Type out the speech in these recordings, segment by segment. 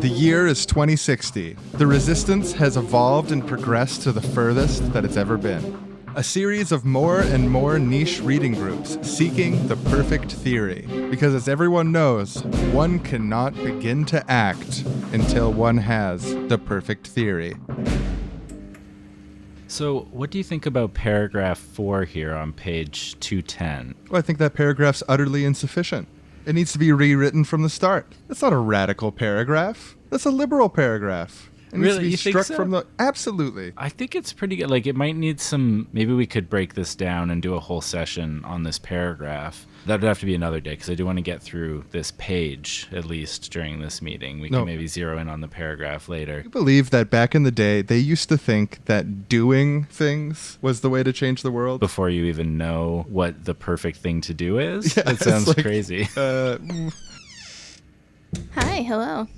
The year is 2060. The resistance has evolved and progressed to the furthest that it's ever been. A series of more and more niche reading groups seeking the perfect theory. Because as everyone knows, one cannot begin to act until one has the perfect theory. So what do you think about paragraph 4 here on page 210? Well, I think that paragraph's utterly insufficient. It needs to be rewritten from the start. That's not a radical paragraph. That's a liberal paragraph. It needs to be You think struck so? from the... Absolutely. I think it's pretty good. Like, it might need some... Maybe we could break this down and do a whole session on this paragraph. That would have to be another day, because I do want to get through this page, at least, during this meeting. We can maybe zero in on the paragraph later. I believe that back in the day, they used to think that doing things was the way to change the world. Before you even know what the perfect thing to do is? Yeah, That sounds like, crazy. Hi, hello.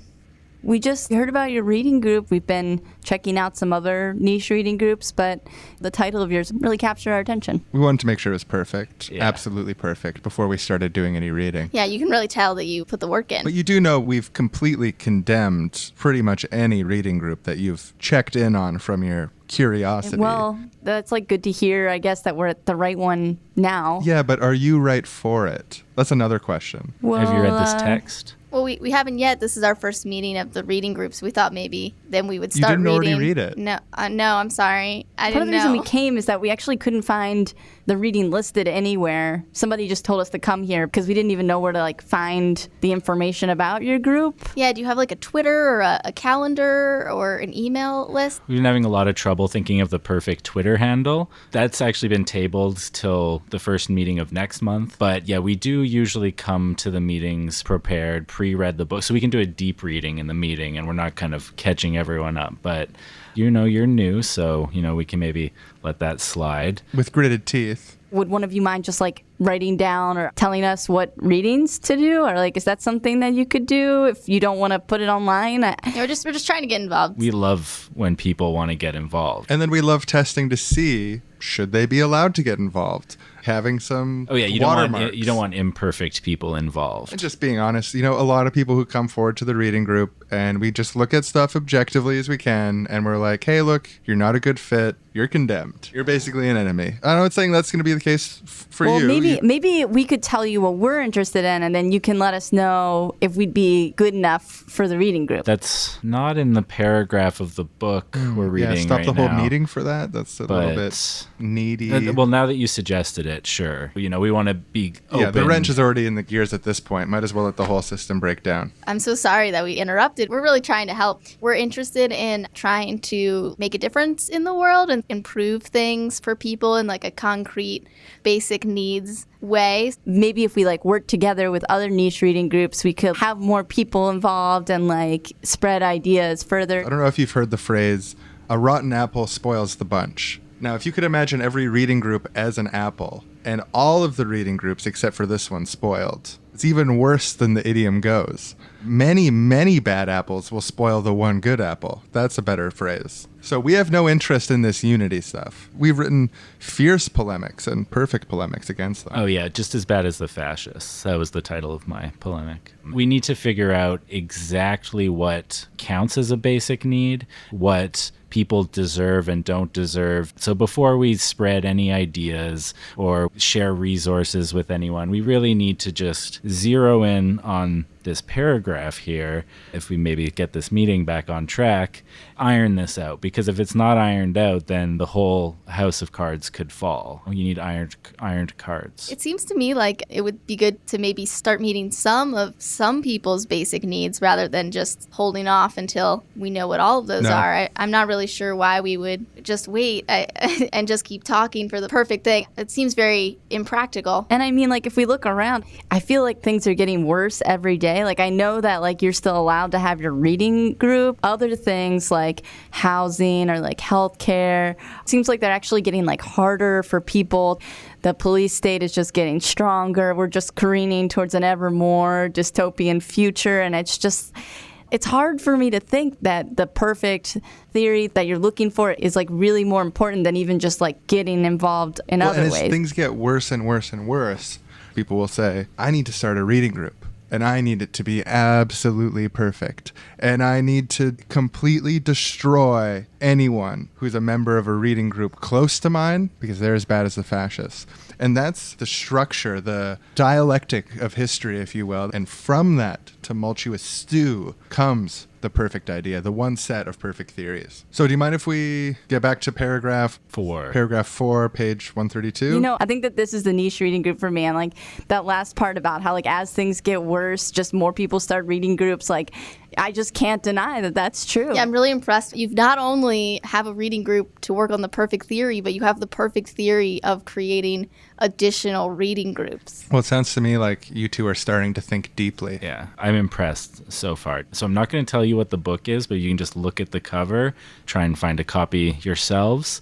We just heard about your reading group. We've been checking out some other niche reading groups, but the title of yours really captured our attention. We wanted to make sure it was perfect, Yeah. absolutely perfect, before we started doing any reading. Yeah, you can really tell that you put the work in. But you do know we've completely condemned pretty much any reading group that you've checked in on from your curiosity. Well, that's like good to hear, I guess, that we're at the right one now. Yeah, but are you right for it? That's another question. Well, Have you read this text? Well, we haven't yet. This is our first meeting of the reading groups. We thought maybe then we would You start didn't reading. already read it. No, I'm sorry. I Part of didn't the reason know. we came is that we actually couldn't find the reading listed anywhere. Somebody just told us to come here because we didn't even know where to find the information about your group. Yeah, do you have like a Twitter or a calendar or an email list? We've been having a lot of trouble thinking of the perfect Twitter handle. That's actually been tabled till the first meeting of next month. But yeah, we do usually come to the meetings prepared, pre-read the book. So we can do a deep reading in the meeting and we're not kind of catching everyone up. But you're new, so we can maybe let that slide. With gritted teeth. Would one of you mind just writing down or telling us what readings to do? Or is that something that you could do if you don't want to put it online? Yeah, we're just trying to get involved. We love when people want to get involved. And then we love testing to see, should they be allowed to get involved? Having some you watermarks. don't want imperfect people involved. And just being honest, a lot of people who come forward to the reading group and we just look at stuff objectively as we can and we're like, hey, look, you're not a good fit. You're condemned. You're basically an enemy. I'm not saying that's going to be the case for you. Maybe we could tell you what we're interested in and then you can let us know if we'd be good enough for the reading group. That's not in the paragraph of the book we're reading Yeah, stop right the whole now. meeting for that. That's a little bit needy. Well, now that you suggested it, sure. We want to be open. Yeah, the wrench is already in the gears at this point. Might as well let the whole system break down. I'm so sorry that we interrupted. We're really trying to help. We're interested in trying to make a difference in the world and improve things for people in a concrete, basic needs way. Maybe if we work together with other niche reading groups, we could have more people involved and spread ideas further. I don't know if you've heard the phrase, a rotten apple spoils the bunch. Now, if you could imagine every reading group as an apple, and all of the reading groups except for this one spoiled, it's even worse than the idiom goes. Many, many bad apples will spoil the one good apple. That's a better phrase. So we have no interest in this unity stuff. We've written fierce polemics and perfect polemics against them. Oh, yeah, just as bad as the fascists. That was the title of my polemic. We need to figure out exactly what counts as a basic need, what people deserve and don't deserve. So before we spread any ideas or share resources with anyone, we really need to just zero in on this paragraph here. If we maybe get this meeting back on track, iron this out, because if it's not ironed out, then the whole house of cards could fall. You need ironed cards. It seems to me like it would be good to maybe start meeting some people's basic needs rather than just holding off until we know what all of those are. I'm not really sure why we would just wait and just keep talking for the perfect thing. It seems very impractical. And I mean, if we look around, I feel like things are getting worse every day. I know that you're still allowed to have your reading group. Other things like housing or healthcare, seems like they're actually getting harder for people. The police state is just getting stronger. We're just careening towards an ever more dystopian future, and it's hard for me to think that the perfect theory that you're looking for is really more important than even just getting involved in other and ways. as things get worse and worse and worse, people will say, I need to start a reading group. and I need it to be absolutely perfect. And I need to completely destroy anyone who's a member of a reading group close to mine because they're as bad as the fascists. And that's the structure, the dialectic of history, if you will. And from that tumultuous stew comes the perfect idea, the one set of perfect theories. So do you mind if we get back to paragraph 4? Paragraph 4, page 132? You know, I think that this is the niche reading group for me. And like that last part about how like as things get worse, just more people start reading groups. Like I just can't deny that that's true. Yeah, I'm really impressed. You've not only have a reading group to work on the perfect theory, but you have the perfect theory of creating additional reading groups. Well, it sounds to me like you two are starting to think deeply. Yeah, I'm impressed so far. So I'm not going to tell you what the book is, but you can just look at the cover, try and find a copy yourselves.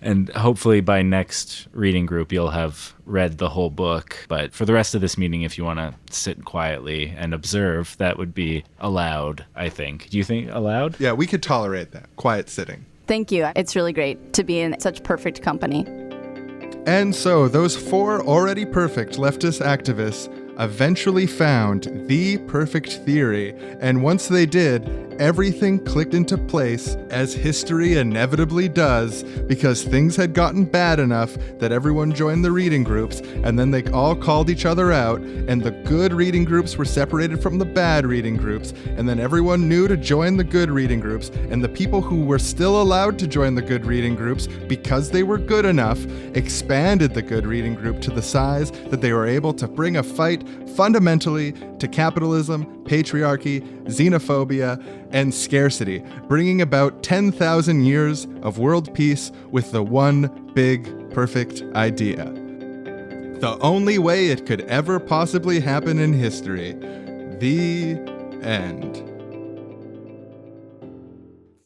And hopefully by next reading group, you'll have read the whole book. But for the rest of this meeting, if you want to sit quietly and observe, that would be allowed, I think. Do you think allowed? Yeah, we could tolerate that. Quiet sitting. Thank you. It's really great to be in such perfect company. And so those 4 already perfect leftist activists eventually found the perfect theory. And once they did, everything clicked into place, as history inevitably does, because things had gotten bad enough that everyone joined the reading groups, and then they all called each other out, and the good reading groups were separated from the bad reading groups, and then everyone knew to join the good reading groups, and the people who were still allowed to join the good reading groups because they were good enough expanded the good reading group to the size that they were able to bring a fight fundamentally to capitalism, patriarchy, xenophobia, and scarcity, bringing about 10,000 years of world peace with the one big perfect idea. The only way it could ever possibly happen in history. The end.